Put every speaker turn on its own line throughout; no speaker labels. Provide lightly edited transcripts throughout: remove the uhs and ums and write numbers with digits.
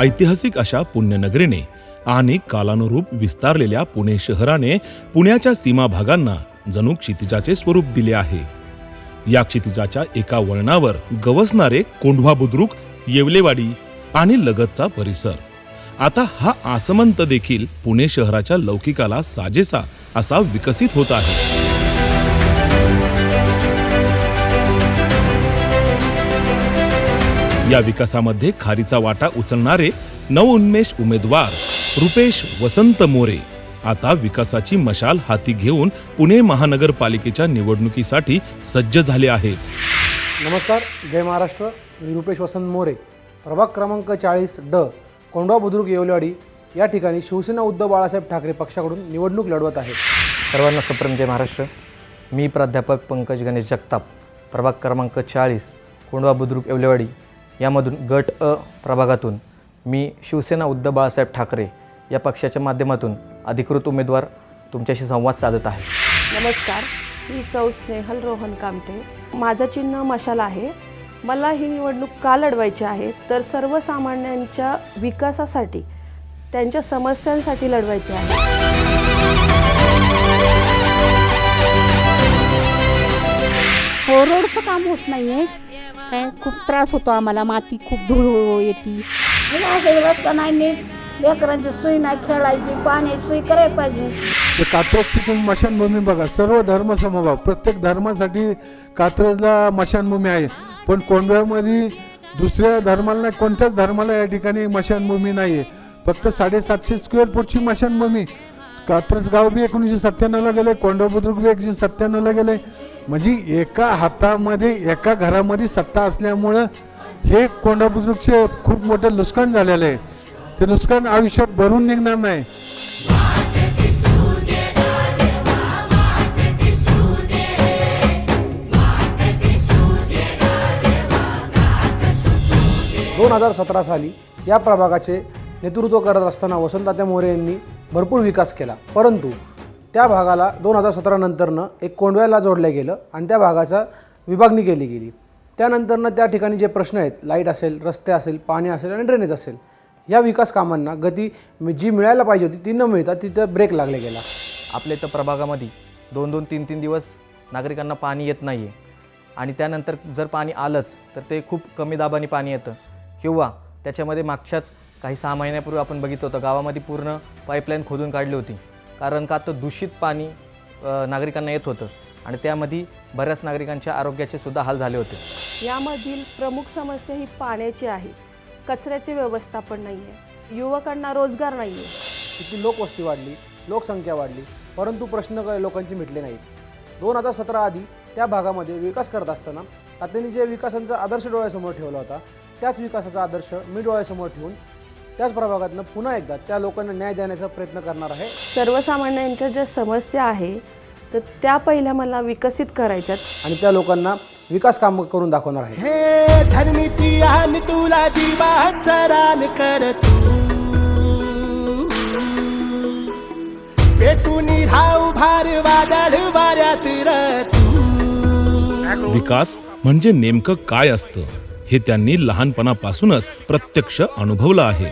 ऐतिहासिक अशा पुण्यनगरीने आणि कालानुरूप विस्तारलेल्या पुणे शहराने पुण्याच्या सीमा भागांना जणू क्षितिजाचे स्वरूप दिले आहे। या क्षितिजाच्या एका वळणावर गवसणारे कोंढवा बुद्रुक, येवलेवाडी आणि लगतचा परिसर। आता हा आसमंत देखील पुणे शहराच्या लौकिकाला साजेसा असा विकसित होत आहे। या विकासामध्ये खारीचा वाटा उचलणारे नवउन्मेष उमेदवार रुपेश वसंत मोरे आता विकासाची मशाल हाती घेऊन पुणे महानगरपालिकेच्या निवडणुकीसाठी सज्ज झाले आहेत।
नमस्कार, जय महाराष्ट्र। मी रुपेश वसंत मोरे, प्रभाग क्रमांक 40 ड, कोंढवा बुद्रुक, येवलेवाडी या ठिकाणी शिवसेना उद्धव बाळासाहेब ठाकरे पक्षाकडून निवडणूक लढवत आहे।
सर्वांना सुप्रम जय महाराष्ट्र। मी प्राध्यापक पंकज गणेश जगताप, प्रभाग क्रमांक 40 कोंढवा बुद्रुक, येवलेवाडी यामधून गट अ प्रभागातून मी शिवसेना उद्धव बाळासाहेब ठाकरे या पक्षाच्या माध्यमातून अधिकृत उमेदवार तुमच्याशी संवाद साधत आहे।
नमस्कार, मी सौ स्नेहल रोहन कामटे। माझं चिन्ह मशाल आहे। मला ही निवडणूक का लढवायची आहे तर सर्वसामान्यांच्या विकासासाठी, त्यांच्या समस्यांसाठी लढवायची आहे।
रोडचं काम होत नाही आहे, काय खूप त्रास होतो आम्हाला, माती खूप धूळ येते, रस्ता नाही नीट, लेकरांची सोय नाही, खेळायची पाण्याची सोय करायला पाहिजे।
कात्रजची तुम्ही स्मशानभूमी बघा, सर्व धर्म समभाव, प्रत्येक धर्मासाठी कात्रजला स्मशानभूमी आहे, पण कोंढव्यामध्ये दुसऱ्या धर्माला नाही, कोणत्याच धर्माला या ठिकाणी स्मशानभूमी नाही आहे। फक्त 750 स्क्वेअर फूटची स्मशानभूमी। कात्रज गाव बी 1997ला गेले, कोंढवा बुद्रुक बी 1997ला गेले। म्हणजे एका हातामध्ये एका घरामध्ये सत्ता असल्यामुळं हे कोंढवा बुद्रुकचे खूप मोठं नुकसान झालेलं आहे। ते नुकसान आयुष्यात भरून निघणार नाही।
दोन 2017 साली या प्रभागाचे नेतृत्व करत असताना वसंततात्या मोरे यांनी भरपूर विकास केला, परंतु त्या भागाला 2017 नंतरनं एक कोंढव्याला जोडलं गेलं आणि त्या भागाचा विभागणी केली गेली। त्यानंतरनं त्या ठिकाणी जे प्रश्न आहेत, लाईट असेल, रस्ते असेल, पाणी असेल आणि ड्रेनेज असेल, या विकास कामांना गती जी मिळायला पाहिजे होती ती न मिळता तिथं ब्रेक लागला गेला।
आपल्या इथं प्रभागामध्ये 2-2, 3-3 दिवस नागरिकांना पाणी येत नाही आहे आणि त्यानंतर जर पाणी आलंच तर ते खूप कमी दाबाने पाणी येतं, किंवा त्याच्यामध्ये मागच्याच काही 6 महिन्यापूर्वी आपण बघितलं होतं गावामध्ये पूर्ण पाईपलाईन खोदून काढली होती, कारण का तर दूषित पाणी नागरिकांना येत होतं आणि त्यामध्ये बऱ्याच नागरिकांच्या आरोग्याचे सुद्धा हाल झाले होते।
यामधील प्रमुख समस्या ही पाण्याची आहे, कचऱ्याचे व्यवस्थापन नाही आहे, युवकांना रोजगार नाही आहे।
तिथली लोकवस्ती वाढली, लोकसंख्या वाढली, परंतु प्रश्न लोकांचे मिटले नाहीत। 2017 आधी त्या भागामध्ये विकास करत असताना तात्यांनी जे विकासाचा आदर्श डोळ्यासमोर ठेवला होता, त्याच विकासाचा आदर्श मी डोळ्यासमोर ठेवून त्याच प्रभागातनं पुन्हा एकदा त्या लोकांना न्याय देण्याचा प्रयत्न करणार आहे।
सर्वसामान्यांच्या ज्या समस्या आहे तर त्या पहिल्या मला विकसित करायच्यात
आणि त्या लोकांना विकास काम करून दाखवणार आहे।
हे धरणीची आन तुला जीवाचं रान कर तू, पेटून राहू भार वादळ वाऱ्यात तू।
विकास म्हणजे नेमकं काय असतं हे त्यांनी लहानपणापासूनच प्रत्यक्ष अनुभवलं आहे।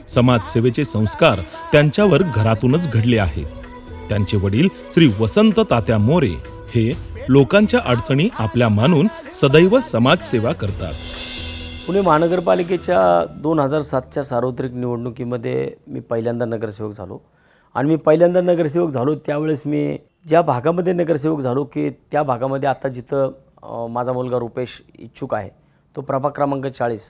समाजसेवेचे संस्कार त्यांच्यावर घरातूनच घडले आहेत। त्यांचे वडील श्री वसंत तात्या मोरे हे लोकांच्या अडचणी आपल्या मानून सदैव समाजसेवा करतात।
पुणे महानगरपालिकेच्या 2007च्या सार्वत्रिक निवडणुकीमध्ये मी पहिल्यांदा नगरसेवक झालो आणि मी पहिल्यांदा नगरसेवक झालो त्यावेळेस मी ज्या भागामध्ये नगरसेवक झालो की त्या भागामध्ये आता जिथं माझा मुलगा रुपेश इच्छुक आहे तो प्रभाग क्रमांक 40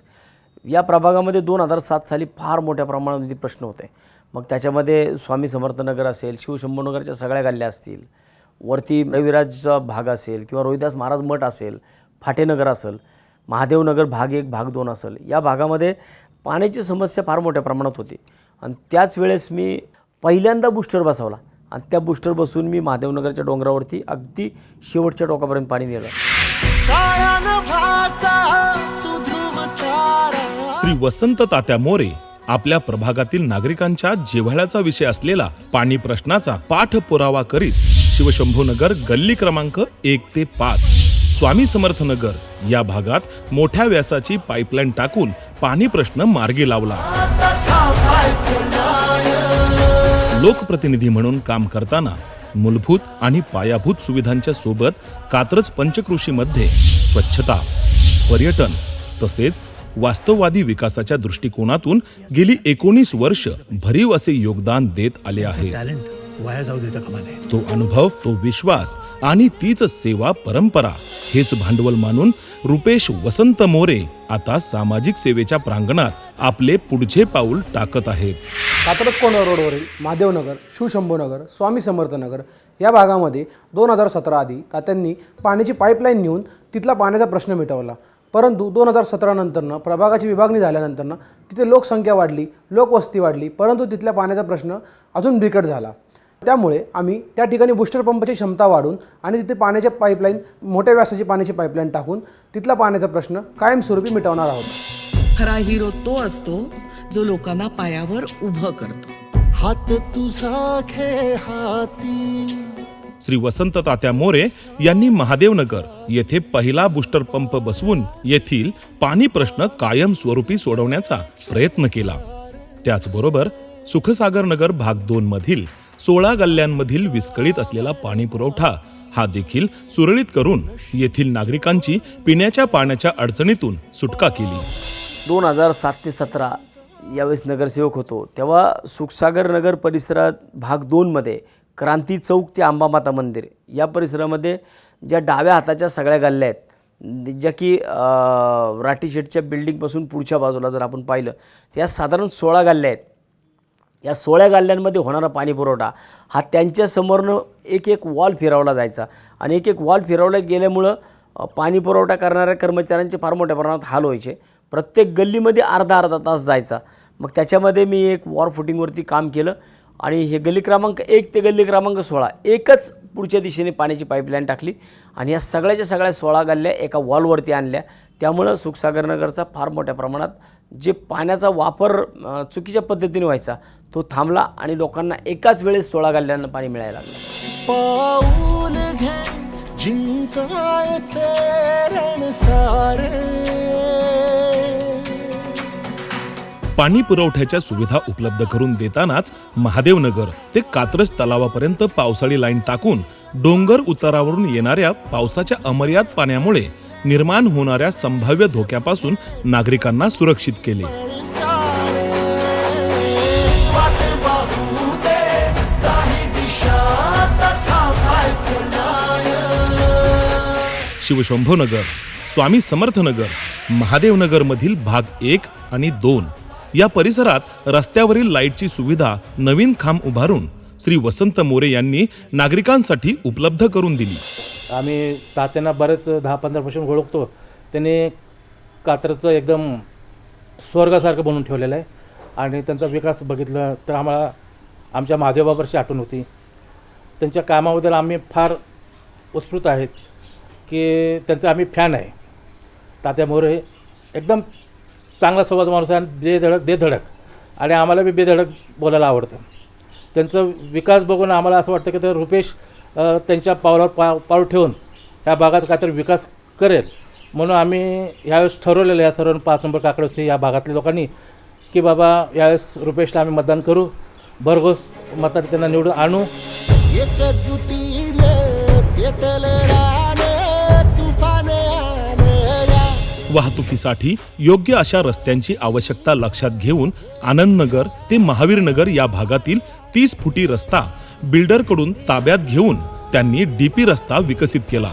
या प्रभागामध्ये 2007 साली फार मोठ्या प्रमाणामध्ये प्रश्न होते। मग त्याच्यामध्ये स्वामी समर्थनगर असेल, शिवशंभूनगरच्या सगळ्या गल्ल्या असतील, वरती रविराजचा भाग असेल किंवा रोहिदास महाराज मठ असेल, फाटेनगर असेल, महादेवनगर भाग 1 भाग 2 असेल, या भागामध्ये पाण्याची समस्या फार मोठ्या प्रमाणात होती आणि त्याच वेळेस मी पहिल्यांदा बूस्टर बसवला आणि त्या बूस्टर बसून मी महादेवनगरच्या डोंगरावरती अगदी शेवटच्या टोकापर्यंत पाणी नेलं।
श्री वसंत तात्या मोरे आपल्या प्रभागातील नागरिकांच्या जिव्हाळ्याचा विषय असलेला पाणी प्रश्नाचा पाठपुरावा करीत शिवशंभूनगर गल्ली क्रमांक 1 ते 5 स्वामी समर्थनगर या भागात मोठ्या व्यासाची पाईपलाईन टाकून पाणी प्रश्न मार्गी लावला। लोकप्रतिनिधी म्हणून काम करताना मूलभूत आणि पायाभूत सुविधांच्या सोबत कात्रज पंचक्रोशीमध्ये स्वच्छता, पर्यटन तसेच वास्तववादी विकासाच्या दृष्टिकोनातून गेली 19 वर्ष भरीव असे योगदान देत आले आहे.
वाया जाऊ देता कामा नये.
तो अनुभव, तो विश्वास आणि तीच सेवा परंपरा हेच भांडवल मानून रुपेश वसंत मोरे आता सामाजिक सेवेच्या प्रांगणात आपले पुढचे पाऊल टाकत आहेत.
कात्रज कोंढवा रोडवरील महादेवनगर, शिवशंभूनगर, स्वामी समर्थनगर या भागामध्ये 2017 आधी तात्यांनी पाण्याची पाईपलाईन नेऊन तिथला पाण्याचा प्रश्न मिटवला. परंतु 2017 नंतरनं प्रभागाची विभागणी झाल्यानंतरनं तिथे लोकसंख्या वाढली, लोकवस्ती वाढली, परंतु तिथल्या पाण्याचा प्रश्न अजून बिकट झाला. त्यामुळे आम्ही त्या ठिकाणी बूस्टर पंपची क्षमता वाढवून आणि तिथे पाण्याच्या पाईपलाईन, मोठ्या व्यासाची पाण्याची पाईपलाईन टाकून तिथला पाण्याचा प्रश्न कायमस्वरूपी मिटवणार आहोत.
खरा हिरो तो असतो जो लोकांना पायावर उभं करतो.
हात तुझा घे हाती.
श्री वसंत तात्या मोरे यांनी महादेवनगर येथे पहिला बूस्टर पंप बसवून येथील पाणी प्रश्न कायमस्वरूपी सोडवण्याचा प्रयत्न केला. त्याचबरोबर सुखसागर नगर भाग 2 मधील 16 गल्ल्यांमधील विस्कळीत असलेला पाणी पुरवठा हा देखील सुरळीत करून येथील नागरिकांची पिण्याच्या पाण्याच्या अडचणीतून सुटका केली.
2007 ते 17 यावेळेस नगरसेवक होतो तेव्हा सुखसागर नगर परिसरात भाग 2 मध्ये क्रांती चौक ते अंबामाता मंदिर या परिसरामध्ये ज्या डाव्या हाताच्या सगळ्या गल्ल्या आहेत, ज्या की राटीशेटच्या बिल्डिंगपासून पुढच्या बाजूला जर आपण पाहिलं या साधारण 16 गल्ल्या आहेत. या 16 गल्ल्यांमध्ये होणारा पाणी पुरवठा हा त्यांच्या समोरनं एक वॉल फिरवला जायचा आणि एक वॉल फिरवला गेल्यामुळं पाणी पुरवठा करणाऱ्या कर्मचाऱ्यांचे फार मोठ्या प्रमाणात हाल व्हायचे. प्रत्येक गल्लीमध्ये अर्धा तास जायचा. मग त्याच्यामध्ये मी एक वॉर फुटिंगवरती काम केलं आणि हे गल्ली क्रमांक 1 ते गल्ली क्रमांक 16 एकच पुढच्या दिशेने पाण्याची पाईपलाईन टाकली आणि या सगळ्या 16 गल्ल्या एका वॉलवरती आणल्या. त्यामुळं सुखसागर नगरचा फार मोठ्या प्रमाणात जे पाण्याचा वापर चुकीच्या पद्धतीने व्हायचा तो थांबला आणि लोकांना एकाच वेळेस 16 गल्ल्यांना पाणी मिळायला लागलं.
पाऊल घे जिंकायचे रण सारे.
पाणी पुरवठ्याच्या सुविधा उपलब्ध करून देतानाच महादेवनगर ते कात्रज तलावापर्यंत पावसाळी लाईन टाकून डोंगर उतारावरून येणाऱ्या पावसाच्या अमर्याद पाण्यामुळे निर्माण होणाऱ्या संभाव्य धोक्यापासून नागरिकांना सुरक्षित केले. शिवशंभूनगर, स्वामी समर्थनगर, महादेवनगरमधील भाग 1 आणि 2 या परिसरात रस्त्यावरील लाईटची सुविधा नवीन खांब उभारून श्री वसंत मोरे यांनी नागरिकांसाठी उपलब्ध करून दिली.
आम्ही तात्यांना बरेच 10-15 वर्षांपासून ओळखतो. त्यांनी कात्रजचं एकदम स्वर्गासारखं बनवून ठेवलेलं आहे आणि त्यांचा विकास बघितला तर आम्हाला आमच्या महादेवबाबाची आठवण होती. त्यांच्या कामाबद्दल आम्ही फार उत्स्फूर्त आहेत की त्यांचा आम्ही फॅन आहे. तात्या मोरे एकदम चांगला स्वभावाचा माणूस आहे आणि बेधडक आणि आम्हाला बी बेधडक बोलायला आवडतं. त्यांचं विकास बघून आम्हाला असं वाटतं की तर रुपेश त्यांच्या पावलावर पाऊल ठेवून ह्या भागाचा काहीतरी विकास करेल म्हणून आम्ही यावेळेस ठरवलेलं या सर्व 5 नंबर काकडे या भागातल्या लोकांनी की बाबा यावेळेस रुपेशला आम्ही मतदान करू, भरघोस मताने त्यांना निवडून आणू.
वाहतुकीसाठी योग्य अशा रस्त्यांची आवश्यकता लक्षात घेऊन आनंदनगर ते महावीरनगर या भागातील 30 फुटी रस्ता बिल्डरकडून ताब्यात घेऊन त्यांनी डीपी रस्ता विकसित केला.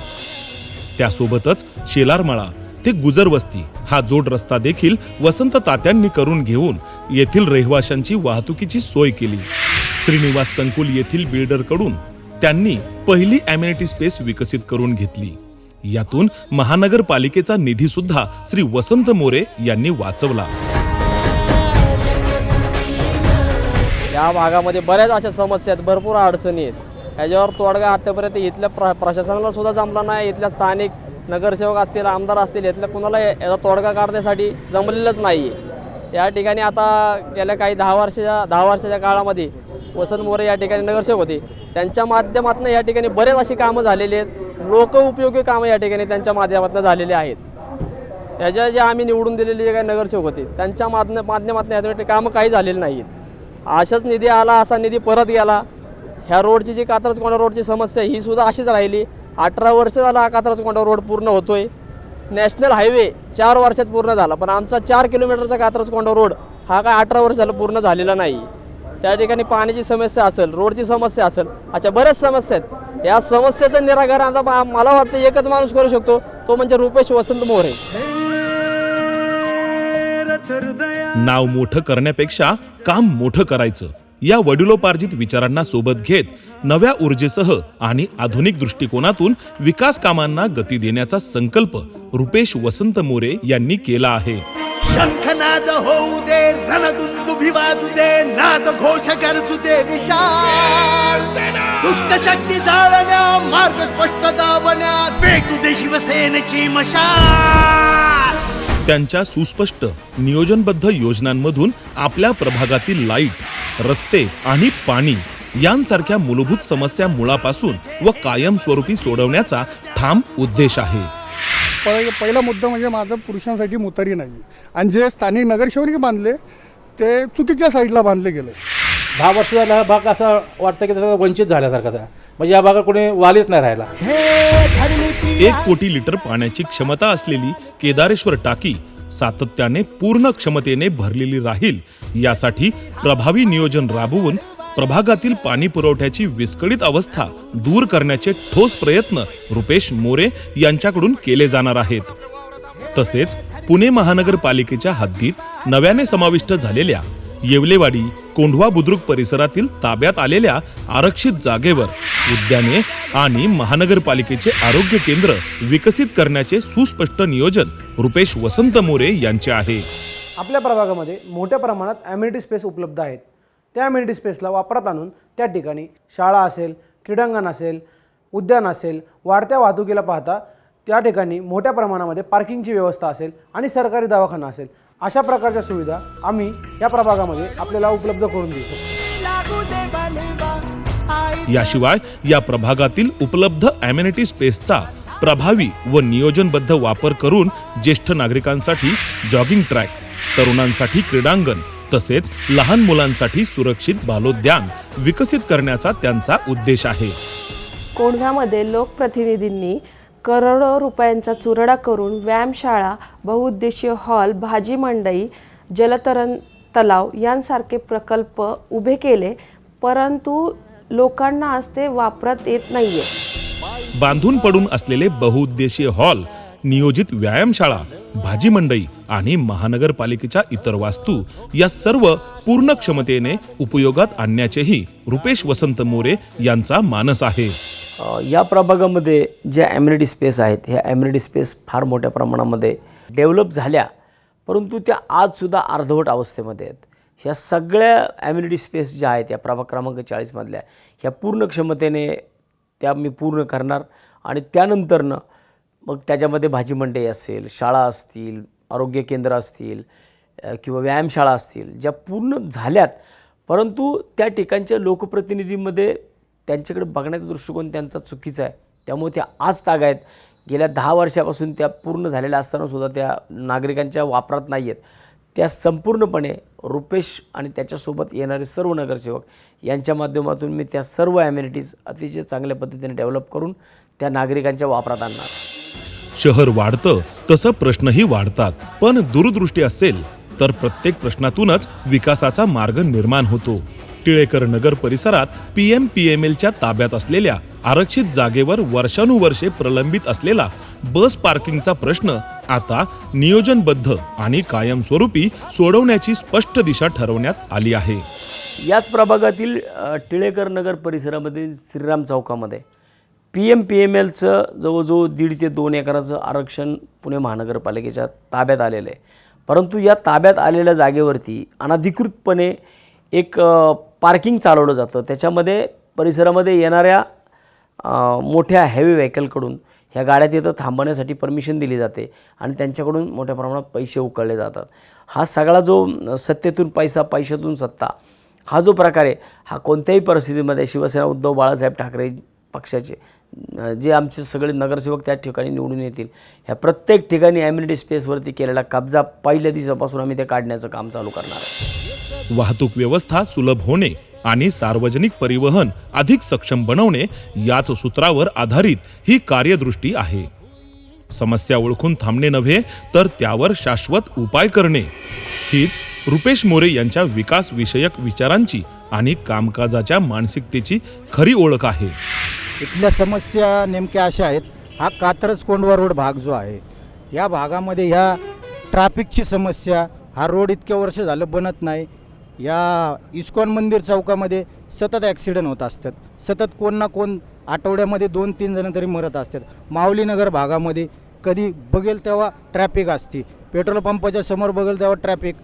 त्यासोबतच शेलारमाळा ते गुजरवस्ती हा जोड रस्ता देखील वसंत तात्यांनी करून घेऊन येथील रहिवाशांची वाहतुकीची सोय केली. श्रीनिवास संकुल येथील बिल्डरकडून त्यांनी पहिली ॲम्युनिटी स्पेस विकसित करून घेतली. यातून महानगरपालिकेचा निधी सुद्धा श्री वसंत मोरे यांनी वाचवला.
या भागामध्ये बऱ्याच अशा समस्या आहेत, भरपूर अडचणी आहेत. ह्याच्यावर तोडगा आतापर्यंत इथल्या प्रशासनाला सुद्धा जमला नाही. इथल्या स्थानिक नगरसेवक असतील, आमदार असतील, इथल्या कुणाला याचा तोडगा काढण्यासाठी जमलेलंच नाही. या ठिकाणी आता गेल्या काही 10 वर्षाच्या काळामध्ये वसंत मोरे या ठिकाणी नगरसेवक होते. त्यांच्या माध्यमातून या ठिकाणी बरेच अशी कामं झालेली आहेत, लोकउपयोगी कामं या ठिकाणी त्यांच्या माध्यमातून झालेली आहेत. ह्याच्या जे आम्ही निवडून दिलेले जे काही नगरसेवक होते त्यांच्या माध्यमातून या ठिकाणी कामं काही झालेली नाहीत. असाच निधी आला, असा निधी परत गेला. ह्या रोडची जी कात्रज-कोंढवा रोडची समस्या ही सुद्धा अशीच राहिली. 18 वर्ष झाला हा कात्रज-कोंढवा रोड पूर्ण होतोय. नॅशनल हायवे 4 वर्षात पूर्ण झाला, पण आमचा 4 किलोमीटरचा कात्रज-कोंढवा रोड हा काय 18 वर्ष झालं पूर्ण झालेला नाही. त्या ठिकाणी पाण्याची समस्या असेल, रोडची समस्या असेल, अशा बऱ्याच समस्या आहेत. या समस्येचं निराकरण आता मला वाटतं एकच माणूस करू शकतो, तो म्हणजे रुपेश वसंत मोरे.
नाव मोठं करण्यापेक्षा काम मोठं करायचं या वडिलोपार्जित विचारांना सोबत घेत नव्या ऊर्जेसह आणि आधुनिक दृष्टिकोनातून विकास कामांना गती देण्याचा संकल्प रुपेश वसंत मोरे यांनी केला आहे.
शंखनाद होऊ दे, रणदुंदुभी वाजू दे, नाद घोष गरजू दे विशाल. दुष्ट शक्ती जाळण्या, मार्ग स्पष्ट दावण्यात पेटू दे शिवसेनेची मशाल.
त्यांच्या सुस्पष्ट नियोजनबद्ध योजनांमधून आपल्या प्रभागातील लाईट, रस्ते आणि पाणी यांसारख्या मूलभूत समस्या मुळापासून व कायमस्वरूपी सोडवण्याचा ठाम उद्देश आहे.
पहिला मुद्दा म्हणजे माझं पुरुषांसाठी मुतारी नाही, आणि जे स्थानिक नगरसेवक बांधले ते चुकीच्या साईडला बांधले गेले.
10 वर्ष झाला हा भाग असा वाटतं की त्याचा वंचित झाल्यासारखाच आहे. म्हणजे या भागात कोणी वालीच नाही राहिला.
1 कोटी लिटर पाण्याची क्षमता असलेली केदारेश्वर टाकी सातत्याने पूर्ण क्षमतेने भरलेली राहील यासाठी प्रभावी नियोजन राबवून प्रभागातील पाणी पुरवठ्याची विस्कळीत अवस्था दूर करण्याचे ठोस प्रयत्न रुपेश मोरे यांच्याकडून केले जाणार आहेत. तसेच पुणे महानगरपालिकेच्या हद्दीत नव्याने समाविष्ट झालेल्या येवलेवाडी, कोंढवा बुद्रुक परिसरातील ताब्यात आलेल्या आरक्षित जागेवर उद्याने आणि महानगरपालिकेचे आरोग्य केंद्र विकसित करण्याचे सुस्पष्ट नियोजन रुपेश वसंत मोरे यांचे आहे.
आपल्या प्रभागामध्ये मोठ्या प्रमाणात ॲम्युनिटी स्पेस उपलब्ध आहेत. त्या ॲम्युनिटी स्पेसला वापरात आणून त्या ठिकाणी शाळा असेल, क्रीडांगण असेल, उद्यान असेल, वाढत्या वाहतुकीला पाहता त्या ठिकाणी मोठ्या प्रमाणामध्ये पार्किंगची व्यवस्था असेल आणि सरकारी दवाखाना असेल, अशा प्रकारच्या सुविधा आम्ही या प्रभागामध्ये आपल्याला उपलब्ध करून देऊ शकतो.
याशिवाय या प्रभागातील उपलब्ध ॲम्युनिटी स्पेसचा प्रभावी व नियोजनबद्ध वापर करून ज्येष्ठ नागरिकांसाठी जॉगिंग ट्रॅक, तरुणांसाठी क्रीडांगण तसेच लहान मुलांसाठी सुरक्षित बालोद्यान विकसित करण्याचा त्यांचा उद्देश आहे.
कोंढव्यामध्ये लोकप्रतिनिधींनी करोडो रुपयांचा चुरडा करून व्यायामशाळा, बहुउद्देशीय हॉल, भाजी मंडई, जलतरण तलाव यांसारखे प्रकल्प उभे केले, परंतु लोकांना आज ते वापरत येत नाहीये.
बांधून पडून असलेले बहुउद्देशीय हॉल, नियोजित व्यायामशाळा, भाजी मंडई आणि महानगरपालिकेच्या इतर वास्तू या सर्व पूर्ण क्षमतेने उपयोगात आणण्याचेही रुपेश वसंत मोरे यांचा मानस आहे.
या प्रभागामध्ये ज्या ॲम्युनिटी स्पेस आहेत, ह्या ॲम्युनिटी स्पेस फार मोठ्या प्रमाणामध्ये डेव्हलप झाल्या, परंतु त्या आजसुद्धा अर्धवट अवस्थेमध्ये आहेत. ह्या सगळ्या ॲम्युनिटी स्पेस ज्या आहेत या प्रभाग क्रमांक 40मधल्या ह्या पूर्ण क्षमतेने त्या मी पूर्ण करणार आणि त्यानंतरनं मग त्याच्यामध्ये भाजी मंडई असेल, शाळा असतील, आरोग्य केंद्र असतील किंवा व्यायामशाळा असतील, ज्या पूर्ण झाल्यात, परंतु त्या ठिकाणच्या लोकप्रतिनिधींमध्ये त्यांच्याकडे बघण्याचा दृष्टिकोन त्यांचा चुकीचा आहे. त्यामुळे त्या आज ताग आहेत. गेल्या 10 वर्षापासून त्या पूर्ण झालेल्या असतानासुद्धा त्या नागरिकांच्या वापरात नाही आहेत. त्या संपूर्णपणे रुपेश आणि त्याच्यासोबत येणारे सर्व नगरसेवक यांच्या माध्यमातून मी त्या सर्व ॲम्युनिटीज अतिशय चांगल्या पद्धतीने डेव्हलप करून त्या नागरिकांच्या वापरात आणणार.
शहर वाढतं तसं प्रश्नही वाढतात, पण दूरदृष्टी असेल तर प्रत्येक प्रश्नातूनच विकासाचा मार्ग निर्माण होतो. टिळेकर नगर परिसरात PMPMLच्या ताब्यात असलेल्या आरक्षित जागेवर वर्षानुवर्षे प्रलंबित असलेला बस पार्किंगचा प्रश्न आता नियोजनबद्ध आणि कायमस्वरूपी सोडवण्याची स्पष्ट दिशा ठरवण्यात आली आहे.
याच प्रभागातील टिळेकर नगर परिसरामधील श्रीराम चौकामध्ये PMPMLचं जवळजवळ 1.5 ते 2 एकराचं आरक्षण पुणे महानगरपालिकेच्या ताब्यात आलेलं आहे. परंतु या ताब्यात आलेल्या जागेवरती अनधिकृतपणे एक पार्किंग चालवलं जातं. त्याच्यामध्ये परिसरामध्ये येणाऱ्या मोठ्या हेवी व्हेकलकडून ह्या गाड्या तिथं थांबवण्यासाठी परमिशन दिली जाते आणि त्यांच्याकडून मोठ्या प्रमाणात पैसे उकळले जातात. हा सगळा जो सत्तेतून पैसा, पैशातून सत्ता हा जो प्रकार आहे, हा कोणत्याही परिस्थितीमध्ये शिवसेना उद्धव बाळासाहेब ठाकरे पक्षाचे जे आमचे सगळे नगरसेवक त्या ठिकाणी निवडून येतील, ह्या प्रत्येक ठिकाणी ॲम्युनिटी स्पेसवरती केलेला कब्जा पहिल्या दिवसापासून आम्ही ते काढण्याचं काम चालू करणार आहे.
वाहतूक व्यवस्था सुलभ होणे आणि सार्वजनिक परिवहन अधिक सक्षम बनवणे याच सूत्रावर आधारित ही कार्यदृष्टी आहे. समस्या ओळखून थांबणे नव्हे तर त्यावर शाश्वत उपाय करणे हीच रुपेश मोरे यांच्या विकास विषयक विचारांची आणि कामकाजाच्या मानसिकतेची खरी ओळख आहे.
इथल्या समस्या नेमक्या अशा आहेत. हा कात्रज कोंढवा रोड भाग जो आहे, या भागामध्ये ह्या ट्रॅफिकची समस्या, हा रोड इतक्या वर्ष झालं बनत नाही. या इस्कॉन मंदिर चौकामध्ये सतत ॲक्सिडेंट होत असतात, सतत कोण ना कोण आठवड्यामध्ये 2-3 जण तरी मरत असतात. माऊलीनगर भागामध्ये कधी बघेल तेव्हा ट्रॅफिक असते, पेट्रोल पंपाच्या समोर बघेल तेव्हा ट्रॅफिक.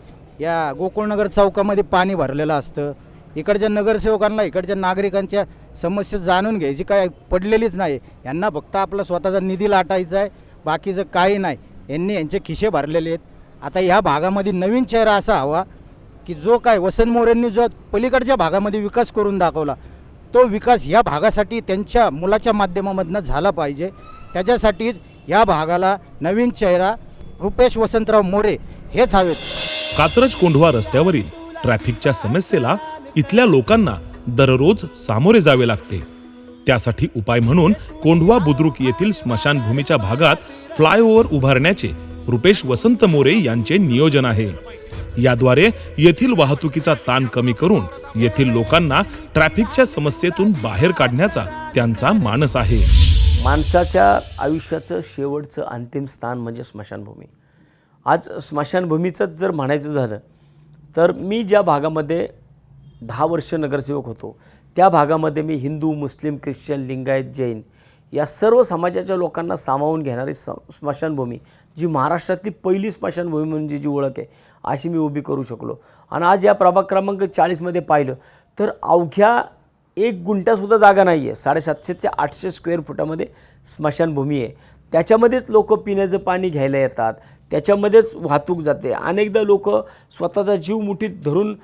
या गोकुळनगर चौकामध्ये पाणी भरलेलं असतं. इकडच्या नगरसेवकांना, इकडच्या नागरिकांच्या समस्या जाणून घ्यायची काय पडलेलीच नाही. यांना फक्त आपला स्वतःचा निधी लाटायचा आहे, बाकीचं काही नाही. यांनी यांचे खिसे भरलेले आहेत. आता ह्या भागामध्ये नवीन चेहरा असा हवा की जो काय वसंत मोरेंनी जो पलीकडच्या भागामध्ये विकास करून दाखवला, तो विकास या भागासाठी त्यांच्या मुलाच्या माध्यमामधनं झाला पाहिजे. त्याच्यासाठीच या भागाला नवीन चेहरा रुपेश वसंतराव मोरे हेच हवेत.
कात्रज कोंढवा रस्त्यावरील ट्रॅफिकच्या समस्येला इथल्या लोकांना दररोज सामोरे जावे लागते. त्यासाठी उपाय म्हणून कोंढवा बुद्रुक येथील स्मशानभूमीच्या भागात फ्लायओव्हर उभारण्याचे रुपेश वसंत मोरे यांचे नियोजन आहे. याद्वारे येथील वाहतुकीचा ताण कमी करून येथील लोकांना ट्रॅफिकच्या समस्येतून बाहेर काढण्याचा त्यांचा मानस आहे.
माणसाच्या आयुष्याचं शेवटचं अंतिम स्थान म्हणजे स्मशानभूमी. आज स्मशानभूमीचंच जर म्हणायचं झालं तर मी ज्या भागामध्ये 10 वर्ष नगरसेवक होतो, त्या भागामध्ये मी हिंदू, मुस्लिम, ख्रिश्चन, लिंगायत, जैन या सर्व समाजाच्या लोकांना सामावून घेणारी स्मशानभूमी, जी महाराष्ट्रातली पहिली स्मशानभूमी म्हणजे जी ओळख आहे, अशी मी उभी करू शकलो. आणि आज या प्रभाग क्रमांक 40मध्ये पाहिलं तर अवघ्या 1 गुंठासुद्धा जागा नाही आहे. 750 ते 800 स्क्वेअर फुटामध्ये स्मशानभूमी आहे. त्याच्यामध्येच लोक पिण्याचं पाणी घ्यायला येतात, त्याच्यामध्येच वाहतूक जाते. अनेकदा लोक स्वतःचा जीव मुठीत धरून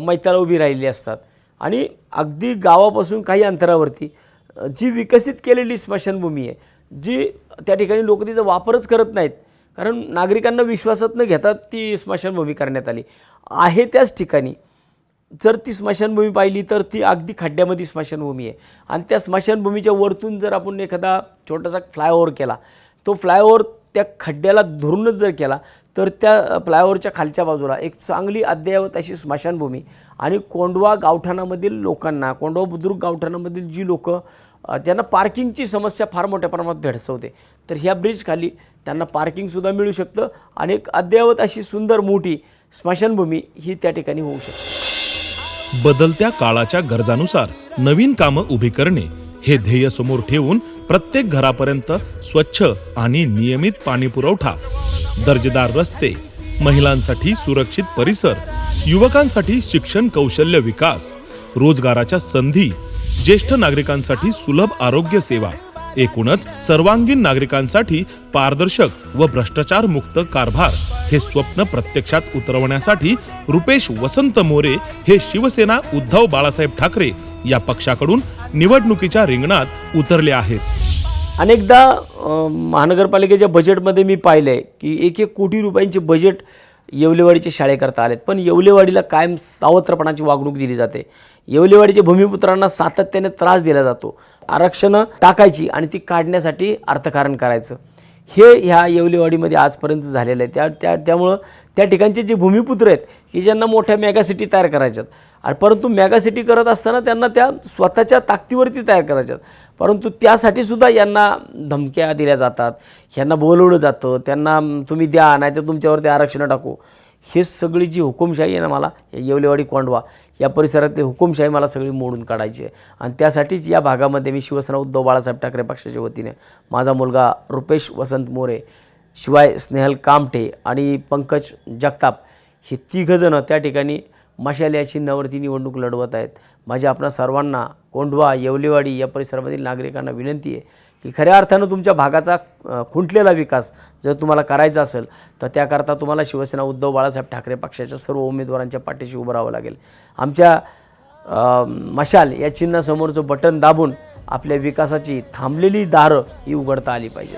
मैताला उभी राहिली असतात. आणि अगदी गावापासून काही अंतरावरती जी विकसित केलेली स्मशानभूमी आहे, जी त्या ठिकाणी लोक तिचा वापरच करत नाहीत, कारण नागरिकांना विश्वासात न घेतात ती स्मशानभूमी करण्यात आली आहे. त्याच ठिकाणी जर ती स्मशानभूमी पाहिली तर ती अगदी खड्ड्यामध्ये स्मशानभूमी आहे. आणि त्या स्मशानभूमीच्या वरतून जर आपण एखादा छोटासा फ्लायओव्हर केला, तो फ्लायओव्हर त्या खड्ड्याला धरूनच जर केला तर त्या फ्लायओव्हरच्या खालच्या बाजूला एक चांगली अद्ययावत अशी स्मशानभूमी. आणि कोंढवा गावठाणामधील लोकांना, कोंढवा बुद्रुक गावठाणामधील जी लोक ज्यांना पार्किंगची समस्या फार मोठ्या प्रमाणात भेडसावते, तर ह्या ब्रिजखाली त्यांना पार्किंगसुद्धा मिळू शकतं आणि एक अद्ययावत अशी सुंदर मोठी स्मशानभूमी ही त्या ठिकाणी होऊ शकते.
बदलत्या काळाच्या गरजानुसार नवीन कामं उभी करणे हे ध्येय समोर ठेवून प्रत्येक घरापर्यंत स्वच्छ आणि नियमित पाणी पुरवठा, दर्जेदार रस्ते, महिलांसाठी सुरक्षित परिसर, युवकांसाठी शिक्षण कौशल्य विकास, रोजगाराच्या संधी, ज्येष्ठ नागरिकांसाठी सुलभ आरोग्य सेवा, एकूणच सर्वांगीण नागरिकांसाठी पारदर्शक व भ्रष्टाचार मुक्त कारभार हे स्वप्न प्रत्यक्षात उतरवण्यासाठी रुपेश वसंत मोरे हे शिवसेना उद्धव बाळासाहेब ठाकरे या पक्षाकडून निवडणुकीच्या रिंगणात उतरले आहेत.
अनेकदा महानगरपालिकेच्या बजेटमध्ये मी पाहिलं आहे की 1-1 कोटी रुपयांचे बजेट येवलेवाडीचे शाळेकरता आलेत, पण येवलेवाडीला कायम सावत्रपणाची वागणूक दिली जाते. येवलेवाडीच्या भूमिपुत्रांना सातत्याने त्रास दिला जातो. आरक्षणं टाकायची आणि ती काढण्यासाठी अर्थकारण करायचं, हे ह्या येवलेवाडीमध्ये आजपर्यंत झालेलं आहे. त्यामुळं त्या ठिकाणचे जे भूमिपुत्र आहेत की ज्यांना मोठ्या मेगासिटी तयार करायच्यात, आणि परंतु मेगासिटी करत असताना त्यांना त्या स्वतःच्या ताकदीवरती तयार करायच्यात, परंतु त्यासाठी सुद्धा यांना धमक्या दिल्या जातात, यांना बोलवलं जातं, त्यांना तुम्ही द्या नाही तर तुमच्यावरती आरक्षणं टाकू. हे सगळी जी हुकुमशाही आहे ना, मला येवलेवाडी कोंढवा या परिसरातली हुकुमशाही मला सगळी मोडून काढायची आहे. आणि त्यासाठीच या भागामध्ये मी शिवसेना उद्धव बाळासाहेब ठाकरे पक्षाच्या वतीने माझा मुलगा रुपेश वसंत मोरे, शिवाय स्नेहल कामटे आणि पंकज जगताप हे 3 जण त्या ठिकाणी मशाल या चिन्हावरती निवडणूक लढवत आहेत. माझी आपणा सर्वांना, कोंढवा, येवलेवाडी या परिसरामधील नागरिकांना विनंती आहे की खऱ्या अर्थानं तुमच्या भागाचा खुंटलेला विकास जर तुम्हाला करायचा असेल तर त्याकरता तुम्हाला शिवसेना उद्धव बाळासाहेब ठाकरे पक्षाच्या सर्व उमेदवारांच्या पाठीशी उभं राहावं लागेल. आमच्या मशाल या चिन्हासमोरचं बटन दाबून आपल्या विकासाची थांबलेली दारं ही उघडता आली पाहिजेत.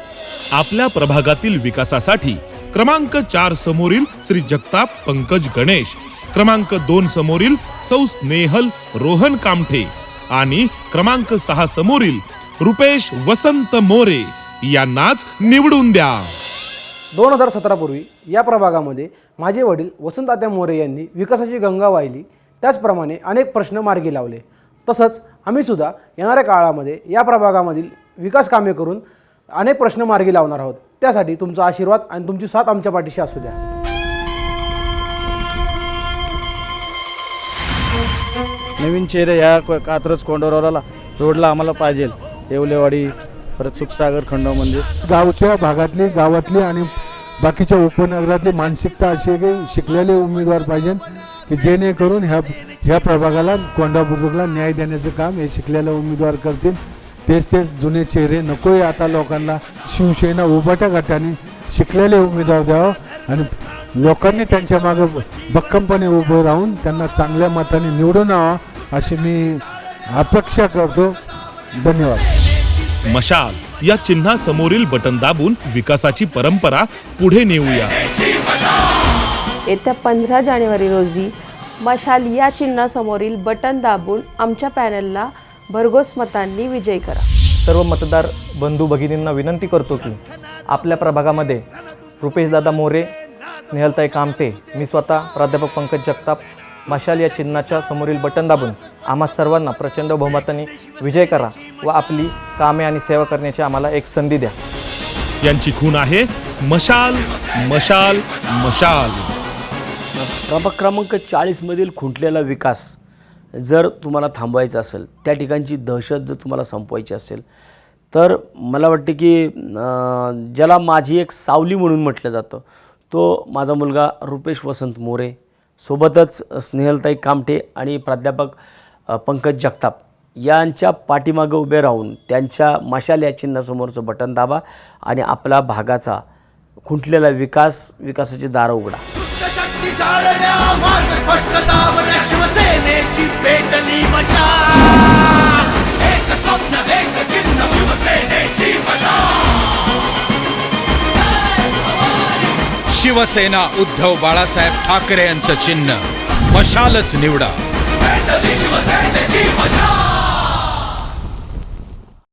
आपल्या प्रभागातील विकासासाठी क्रमांक 4 समोरील श्री जगताप पंकज गणेश, क्रमांक 2 समोरील सौ स्नेहल रोहन कामठे आणि क्रमांक 6 समोरील रुपेश वसंत मोरे यांनाच निवडून द्या.
2017 पूर्वी या प्रभागामध्ये माझे वडील वसंततात्या मोरे यांनी विकासाची गंगा वाहिली. त्याचप्रमाणे अनेक प्रश्न मार्गी लावले. तसंच आम्ही सुद्धा येणाऱ्या काळामध्ये या प्रभागामधील विकास कामे करून अनेक प्रश्न मार्गी लावणार आहोत. त्यासाठी तुमचा आशीर्वाद आणि तुमची साथ आमच्या पाठीशी असू द्या.
नवीन चेहरे ह्या कात्रज कोंडवराला रोडला आम्हाला पाहिजे. येवलेवाडी परत सुखसागर खंडो मंदिर
गावच्या भागातली गावातली आणि बाकीच्या उपनगरातली मानसिकता अशी आहे की शिकलेले उमेदवार पाहिजे की जेणेकरून ह्या प्रभागाला कोंढापूरला न्याय देण्याचं काम हे शिकलेले उमेदवार करतील. तेच जुने चेहरे नको आहे आता लोकांना. शिवसेना उभाट्या गटाने शिकलेले उमेदवार द्यावं आणि लोकांनी त्यांच्या मागे भक्कमपणे उभं राहून त्यांना चांगल्या मताने निवडून यावं अशी मी अपेक्षा करतो. धन्यवाद.
मशाल या चिन्हासमोरील बटन दाबून विकासाची परंपरा पुढे नेऊया.
येत्या 15 जानेवारी रोजी मशाल या चिन्हासमोरील बटन दाबून आमच्या पॅनलला भरघोस मतांनी विजयी करा.
सर्व मतदार बंधू भगिनींना विनंती करतो की आपल्या प्रभागामध्ये रुपेशदादा मोरे, स्नेहलताई कामटे, मी स्वतः प्राध्यापक पंकज जगताप मशाल या चिन्हाच्या समोरील बटन दाबून आम्हा सर्वांना प्रचंड बहुमताने विजय करा व आपली कामे आणि सेवा करण्याची आम्हाला एक संधी द्या.
यांची खूण आहे मशाल मशाल मशाल.
प्रभाग क्रमांक 40 मधील खुंटलेला विकास जर तुम्हाला थांबवायचा असेल, त्या ठिकाणची दहशत जर तुम्हाला संपवायची असेल, तर मला वाटते की ज्याला माझी एक सावली म्हणून म्हटलं जातं तो माझा मुलगा रुपेश वसंत मोरे, सोबतच स्नेहलताई कामटे आणि प्राध्यापक पंकज जगताप यांच्या पाठीमागं उभे राहून त्यांच्या मशाल या चिन्हासमोरचं बटन दाबा आणि आपला भागाचा खुंटलेला विकासाची दारं उघडा.
शिवसेनेची पेटली मशाल, एक स्वप्न एक चिन्ह शिवसेनेची मशाल.
शिवसेना उद्धव बाळासाहेब ठाकरे यांचं चिन्ह मशालच निवडा.
पेटली शिवसेनेची मशाल.